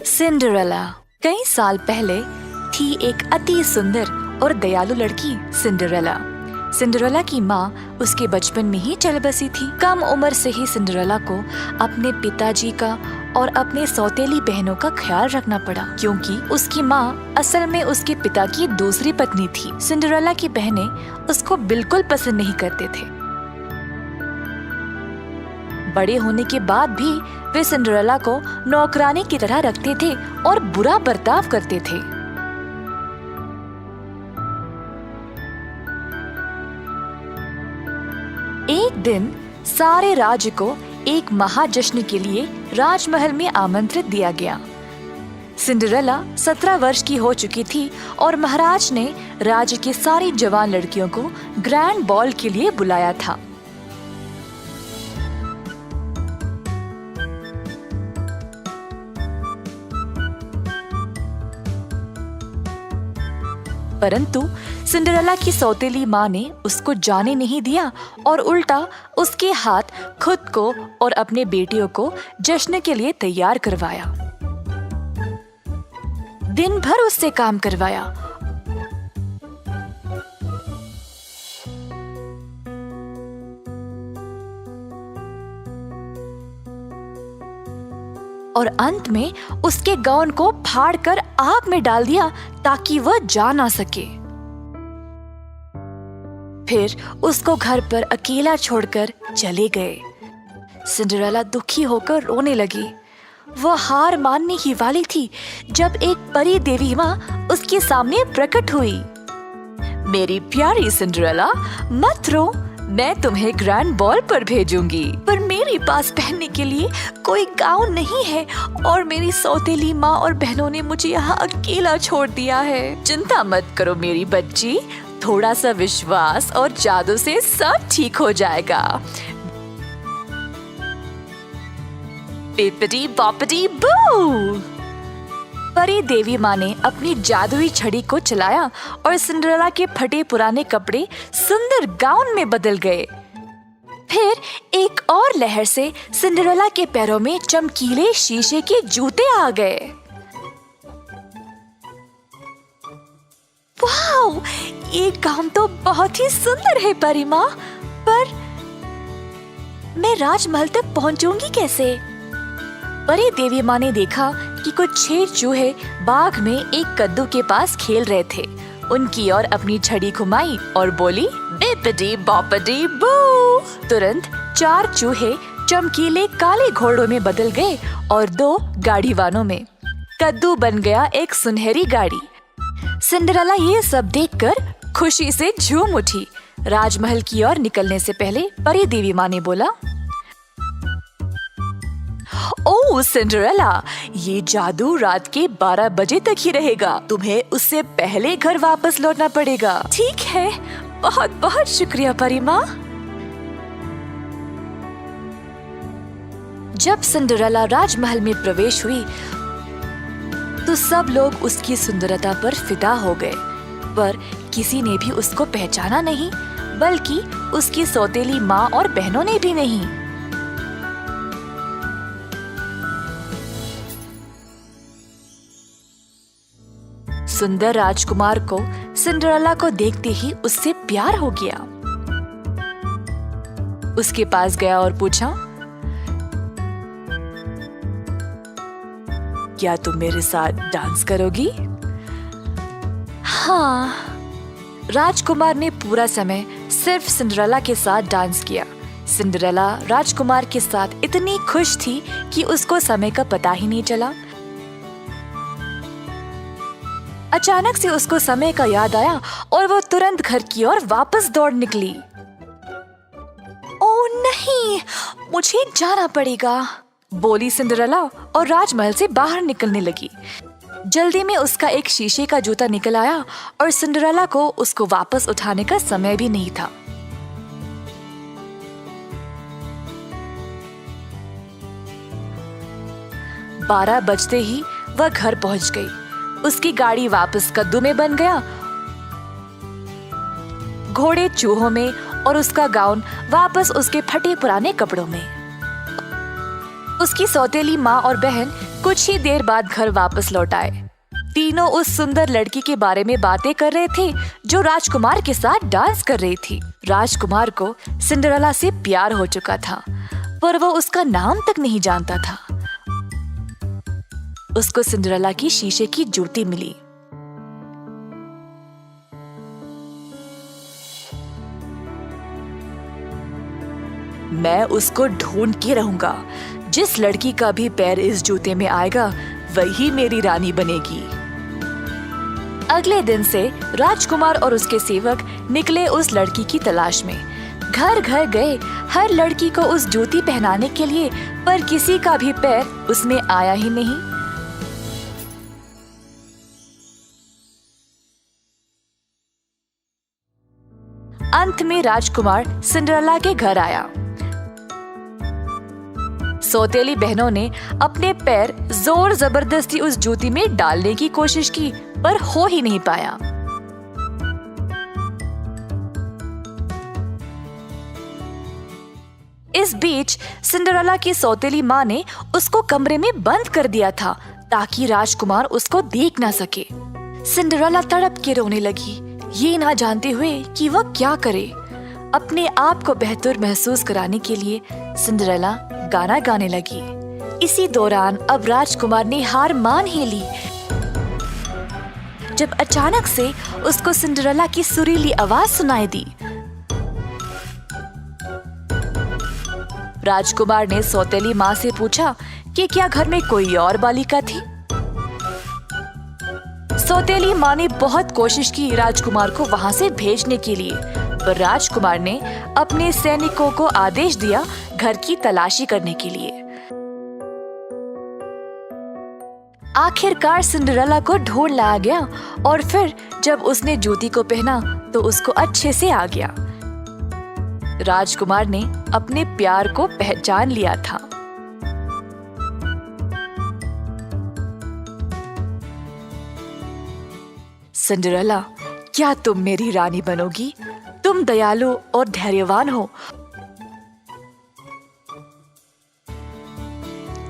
Cinderella. कई साल पहले थी एक अति सुंदर और दयालु लड़की सिंड्रेला। सिंड्रेला की माँ उसके बचपन में ही चल बसी थी। कम उम्र से ही सिंड्रेला को अपने पिताजी का और अपने सौतेली बहनों का ख्याल रखना पड़ा, क्योंकि उसकी माँ असल में उसके पिता की दूसरी पत्नी थी। सिंड्रेला की बहनें उसको बिल्कुल पसंद नहीं करते थे। बड़े होने के बाद भी वे सिंड्रेला को नौकरानी की तरह रखते थे और बुरा बर्ताव करते थे। एक दिन सारे राज्य को एक महाजश्न के लिए राजमहल में आमंत्रित दिया गया। सिंड्रेला 17 वर्ष की हो चुकी थी और महाराज ने राज्य की सारी जवान लड़कियों को ग्रैंड बॉल के लिए बुलाया था। परंतु सिंड्रेला की सौतेली माँ ने उसको जाने नहीं दिया और उल्टा उसके हाथ खुद को और अपने बेटियों को जश्न के लिए तैयार करवाया। दिन भर उससे काम करवाया। और अंत में उसके गाउन को फाड़कर आग में डाल दिया ताकि वह जा ना सके। फिर उसको घर पर अकेला छोड़कर चले गए। सिंड्रेला दुखी होकर रोने लगी। वह हार मानने ही वाली थी जब एक परी देवी माँ उसके सामने प्रकट हुई। मेरी प्यारी सिंड्रेला, मत रो, मैं तुम्हें ग्रैंड बॉल पर भेजूंगी, पर मेरे पास पहनने के लिए कोई गाउन नहीं है और मेरी सौतेली माँ और बहनों ने मुझे यहाँ अकेला छोड़ दिया है। चिंता मत करो मेरी बच्ची, थोड़ा सा विश्वास और जादू से सब ठीक हो जाएगा। बिपदी बॉपदी बू। परी देवी माँ ने अपनी जादुई छड़ी को चलाया और सिंड्रेला के फटे पुराने कपड़े सुंदर गाउन में बदल गए। फिर एक और लहर से सिंड्रेला के पैरों में चमकीले शीशे के जूते आ गए। वाह, ये गाउन तो बहुत ही सुंदर है परी माँ, पर मैं राजमहल तक पहुँचूंगी कैसे? परी देवी माँ ने देखा कि कुछ 6 चूहे बाग में एक कद्दू के पास खेल रहे थे। उनकी ओर अपनी छड़ी घुमाई और बोली, बिपदी बॉपदी बू। तुरंत 4 चूहे चमकीले काले घोड़ों में बदल गए और 2 गाड़ीवानों में। कद्दू बन गया एक सुनहरी गाड़ी। सिंड्रेला ये सब देखकर खुशी से झूम उठी। राजमहल की ओर निकलने से पहले परी देवी माँ ने बोला, ओह सिंड्रेला, ये जादू रात के 12 बजे तक ही रहेगा। तुम्हें उससे पहले घर वापस लौटना पड़ेगा। ठीक है, बहुत बहुत शुक्रिया परी माँ। जब सिंड्रेला राजमहल में प्रवेश हुई तो सब लोग उसकी सुंदरता पर फिदा हो गए, पर किसी ने भी उसको पहचाना नहीं, बल्कि उसकी सौतेली माँ और बहनों ने भी नहीं। सुंदर राजकुमार को सिंड्रेला को देखते ही उससे प्यार हो गया। उसके पास गया और पूछा, क्या तुम मेरे साथ डांस करोगी? हाँ। राजकुमार ने पूरा समय सिर्फ सिंड्रेला के साथ डांस किया। सिंड्रेला राजकुमार के साथ इतनी खुश थी कि उसको समय का पता ही नहीं चला। अचानक से उसको समय का याद आया और वो तुरंत घर की ओर वापस दौड़ निकली। ओह नहीं, मुझे जाना पड़ेगा, बोली सिंड्रेला और राजमहल से बाहर निकलने लगी। जल्दी में उसका एक शीशे का जूता निकल आया और सिंड्रेला को उसको वापस उठाने का समय भी नहीं था। बारह बजते ही वह घर पहुंच गई। उसकी गाड़ी वापस कद्दू में बन गया, घोड़े चूहों में और उसका गाउन वापस उसके फटे पुराने कपड़ों में। उसकी सौतेली माँ और बहन कुछ ही देर बाद घर वापस लौट आए। तीनों उस सुंदर लड़की के बारे में बातें कर रहे थे जो राजकुमार के साथ डांस कर रही थी। राजकुमार को सिंड्रेला से प्यार हो चुका था, पर वो उसका नाम तक नहीं जानता था। उसको सिंड्रेला की शीशे की जूती मिली। मैं उसको ढूंढ के रहूंगा। जिस लड़की का भी पैर इस जूते में आएगा वही मेरी रानी बनेगी। अगले दिन से राजकुमार और उसके सेवक निकले उस लड़की की तलाश में। घर घर गए हर लड़की को उस जूती पहनाने के लिए, पर किसी का भी पैर उसमें आया ही नहीं। अंत में राजकुमार सिंड्रेला के घर आया। सौतेली बहनों ने अपने पैर जोर जबरदस्ती उस जूती में डालने की कोशिश की, पर हो ही नहीं पाया। इस बीच सिंड्रेला की सौतेली माँ ने उसको कमरे में बंद कर दिया था ताकि राजकुमार उसको देख ना सके। सिंड्रेला तड़प के रोने लगी, ये ना जानते हुए कि वह क्या करे। अपने आप को बेहतर महसूस कराने के लिए सिंड्रेला गाना गाने लगी। इसी दौरान अब राजकुमार ने हार मान ही ली जब अचानक से उसको सिंड्रेला की सुरीली आवाज सुनाई दी। राजकुमार ने सौतेली माँ से पूछा कि क्या घर में कोई और बालिका थी। सौतेली माँ ने बहुत कोशिश की राजकुमार को वहां से भेजने के लिए, पर राजकुमार ने अपने सैनिकों को आदेश दिया घर की तलाशी करने के लिए। आखिरकार सिंड्रेला को ढूंढ लाया गया और फिर जब उसने जूती को पहना तो उसको अच्छे से आ गया। राजकुमार ने अपने प्यार को पहचान लिया था। सिंड्रेला, क्या तुम मेरी रानी बनोगी? तुम दयालु और धैर्यवान हो।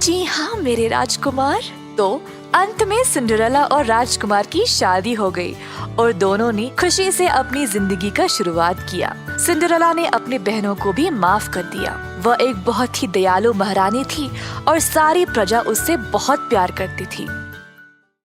जी हाँ मेरे राजकुमार। तो अंत में सिंड्रेला और राजकुमार की शादी हो गई और दोनों ने खुशी से अपनी जिंदगी का शुरुआत किया। सिंड्रेला ने अपनी बहनों को भी माफ कर दिया। वह एक बहुत ही दयालु महारानी थी और सारी प्रजा उससे बहुत प्यार करती थी।